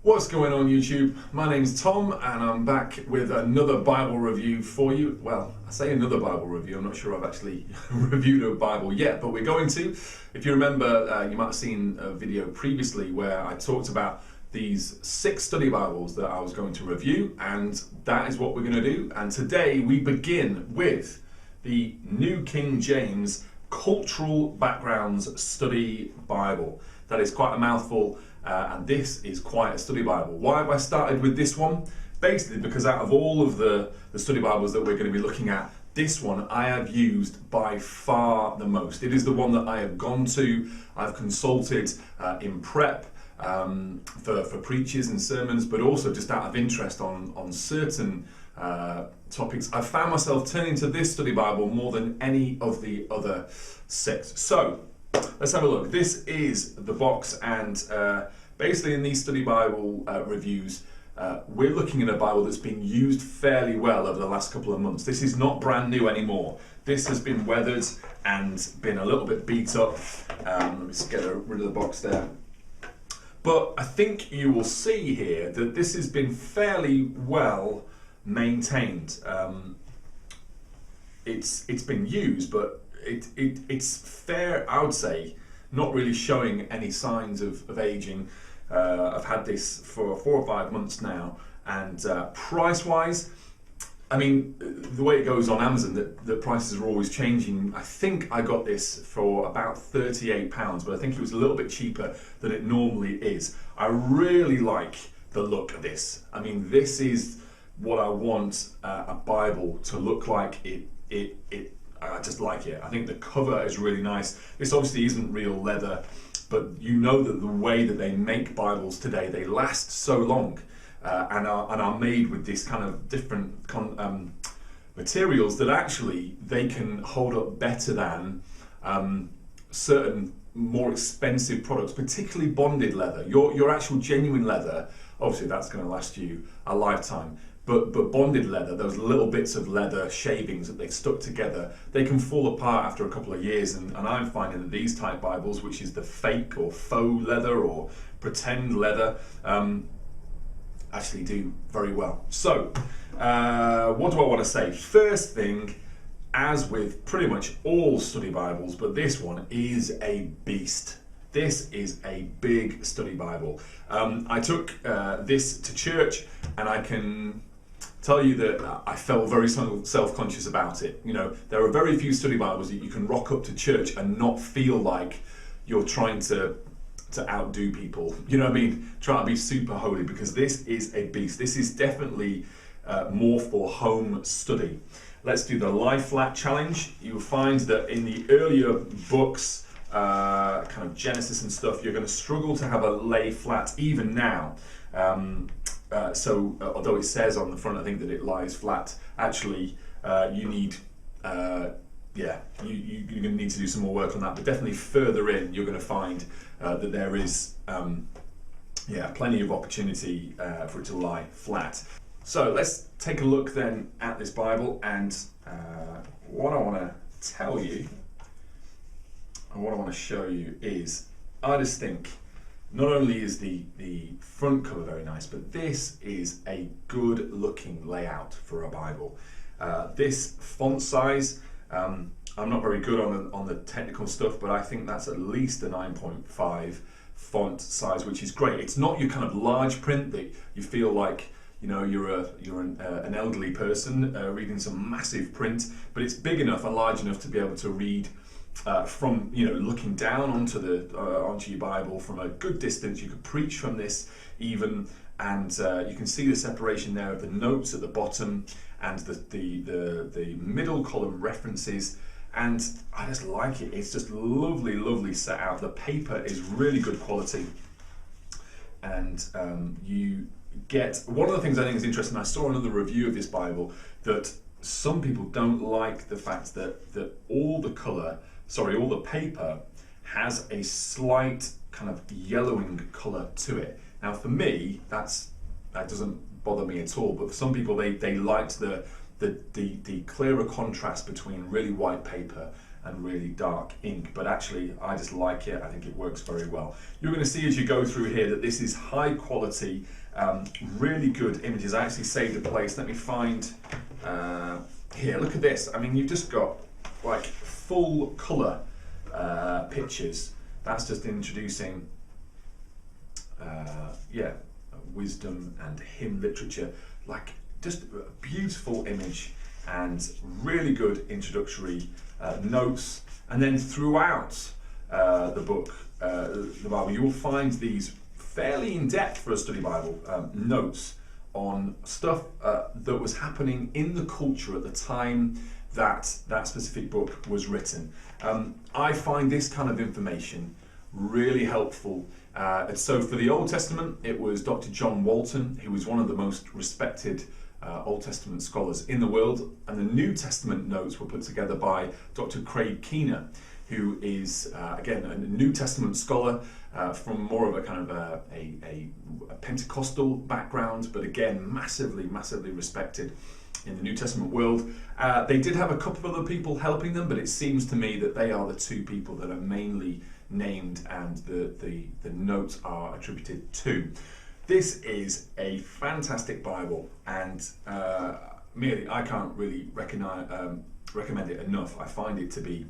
What's going on YouTube? My name's Tom and I'm back with another Bible review for you. Well, I say another Bible review, I'm not sure I've actually reviewed a Bible yet, but we're going to. If you remember, you might have seen a video previously where I talked about these 6 study Bibles that I was going to review, and that is what we're going to do. And today we begin with the New King James Cultural Backgrounds Study Bible. That is quite a mouthful. And this is quite a study Bible. Why have I started with this one? Basically because out of all of the study Bibles that we're going to be looking at, this one I have used by far the most. It is the one that I have gone to, I've consulted in prep for preachers and sermons, but also just out of interest on certain topics. I've found myself turning to this study Bible more than any of the other 6. So let's have a look. This is the box, and basically in these study Bible reviews, we're looking at a Bible that's been used fairly well over the last couple of months. This is not brand new anymore. This has been weathered and been a little bit beat up. Let me just get rid of the box there. But I think you will see here that this has been fairly well maintained. It's been used, but it's fair, I would say, not really showing any signs of aging. I've had this for 4 or 5 months now, and price-wise, I mean, the way it goes on Amazon, the prices are always changing. I think I got this for about £38, but I think it was a little bit cheaper than it normally is. I really like the look of this. I mean, this is what I want a Bible to look like. I just like it. I think the cover is really nice. This obviously isn't real leather, but you know that the way that they make Bibles today, they last so long and are made with this kind of different materials that actually they can hold up better than certain more expensive products, particularly bonded leather. Your actual genuine leather, obviously that's going to last you a lifetime. But bonded leather, those little bits of leather shavings that they've stuck together, they can fall apart after a couple of years, and I'm finding that these type Bibles, which is the fake or faux leather or pretend leather, actually do very well. So, what do I want to say? First thing, as with pretty much all study Bibles, but this one is a beast. This is a big study Bible. I took this to church, and I can tell you that I felt very self-conscious about it. You know, there are very few study Bibles that you can rock up to church and not feel like you're trying to outdo people. You know what I mean? Trying to be super holy, because this is a beast. This is definitely more for home study. Let's do the lie flat challenge. You'll find that in the earlier books, kind of Genesis and stuff, you're going to struggle to have a lay flat even now. So although it says on the front, I think, that it lies flat, actually you need you're going to need to do some more work on that, but definitely further in you're going to find that there is plenty of opportunity for it to lie flat. So let's take a look then at this Bible, and what I want to tell you and what I want to show you is, I just think not only is the front cover very nice, but this is a good looking layout for a Bible. This font size, I'm not very good on the technical stuff, but I think that's at least a 9.5 font size, which is great. It's not your kind of large print that you feel like, you know, you're an elderly person reading some massive print, but it's big enough and large enough to be able to read from, you know, looking down onto your Bible from a good distance. You could preach from this even, and you can see the separation there of the notes at the bottom and the middle column references, and I just like it. It's just lovely set out. The paper is really good quality, and you get one of the things I think is interesting. I saw another review of this Bible that some people don't like the fact that all the paper has a slight kind of yellowing colour to it. Now for me, that doesn't bother me at all, but for some people they liked the clearer contrast between really white paper and really dark ink, but actually I just like it. I think it works very well. You're going to see as you go through here that this is high quality, really good images. I actually saved a place. Let me find here. Look at this. I mean, you've just got like full colour pictures. That's just introducing wisdom and hymn literature, like just a beautiful image and really good introductory notes. And then throughout the book, the Bible, you will find these fairly in-depth for a study Bible notes on stuff that was happening in the culture at the time that that specific book was written. I find this kind of information really helpful. And so for the Old Testament, it was Dr. John Walton, who was one of the most respected Old Testament scholars in the world, and the New Testament notes were put together by Dr. Craig Keener, who is again a New Testament scholar from more of a kind of a Pentecostal background, but again massively respected in the New Testament world. They did have a couple of other people helping them, but it seems to me that they are the two people that are mainly named and the notes are attributed to. This is a fantastic Bible, and merely I can't really recommend it enough. I find it to be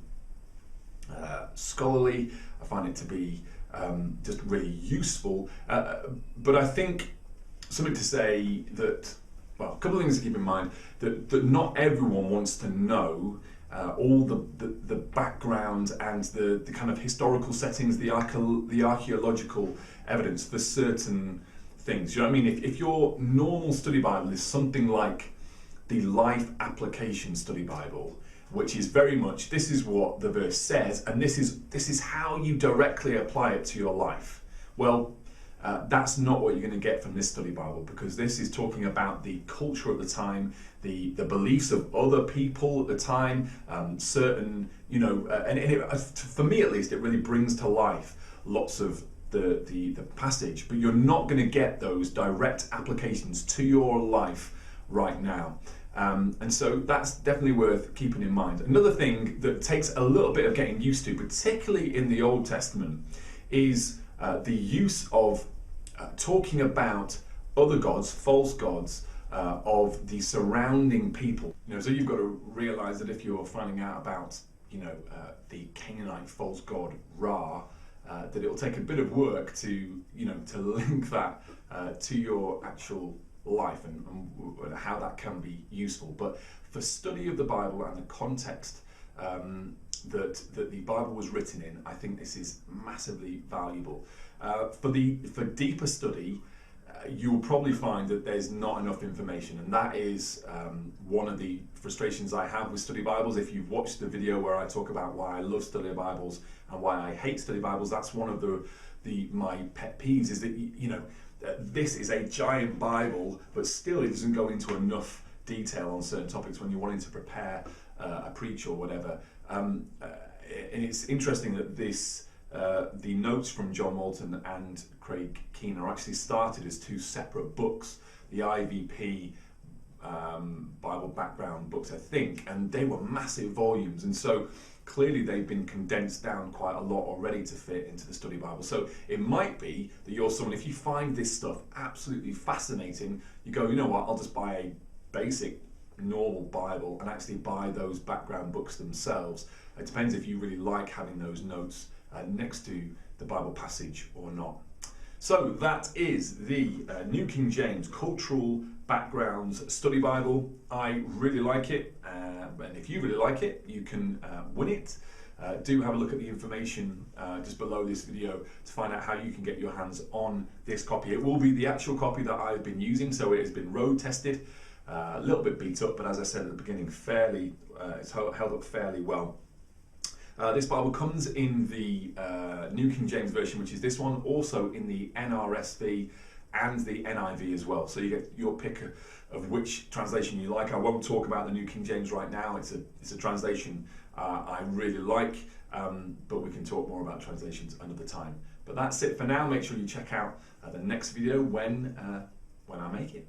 scholarly. I find it to be just really useful. But I think something to say that, well, a couple of things to keep in mind, that not everyone wants to know all the background and the kind of historical settings, the archaeological evidence for certain things. You know what I mean? If your normal study Bible is something like the Life Application Study Bible, which is very much, this is what the verse says, and this is how you directly apply it to your life. Well, that's not what you're going to get from this study Bible, because this is talking about the culture at the time, the beliefs of other people at the time, certain, you know, and for me at least, it really brings to life lots of the passage, but you're not going to get those direct applications to your life right now. And so that's definitely worth keeping in mind. Another thing that takes a little bit of getting used to, particularly in the Old Testament, is the use of talking about other gods, false gods, of the surrounding people. You know, so you've got to realize that if you're finding out about, you know, the Canaanite false god Ra, that it'll take a bit of work to, you know, to link that to your actual life and how that can be useful. But for study of the Bible and the context that the Bible was written in, I think this is massively valuable. For deeper study, you'll probably find that there's not enough information, and that is one of the frustrations I have with study Bibles. If you've watched the video where I talk about why I love study Bibles and why I hate study Bibles, that's one of my pet peeves, is that, you know, this is a giant Bible, but still it doesn't go into enough detail on certain topics when you're wanting to prepare a preach or whatever. And it's interesting that the notes from John Walton and Craig Keener actually started as two separate books, the IVP Bible background books, I think, and they were massive volumes, and so clearly they've been condensed down quite a lot already to fit into the study Bible. So it might be that you're someone, if you find this stuff absolutely fascinating, you go, you know what, I'll just buy a basic normal Bible and actually buy those background books themselves. It depends if you really like having those notes next to the Bible passage or not. So that is the New King James Cultural Backgrounds Study Bible. I really like it, and if you really like it, you can win it. Do have a look at the information just below this video to find out how you can get your hands on this copy. It will be the actual copy that I've been using, so it has been road tested, a little bit beat up, but as I said at the beginning, it's held up fairly well. This Bible comes in the New King James Version, which is this one, also in the NRSV and the NIV as well. So you get your pick of which translation you like. I won't talk about the New King James right now. It's a translation I really like, but we can talk more about translations another time. But that's it for now. Make sure you check out the next video when I make it.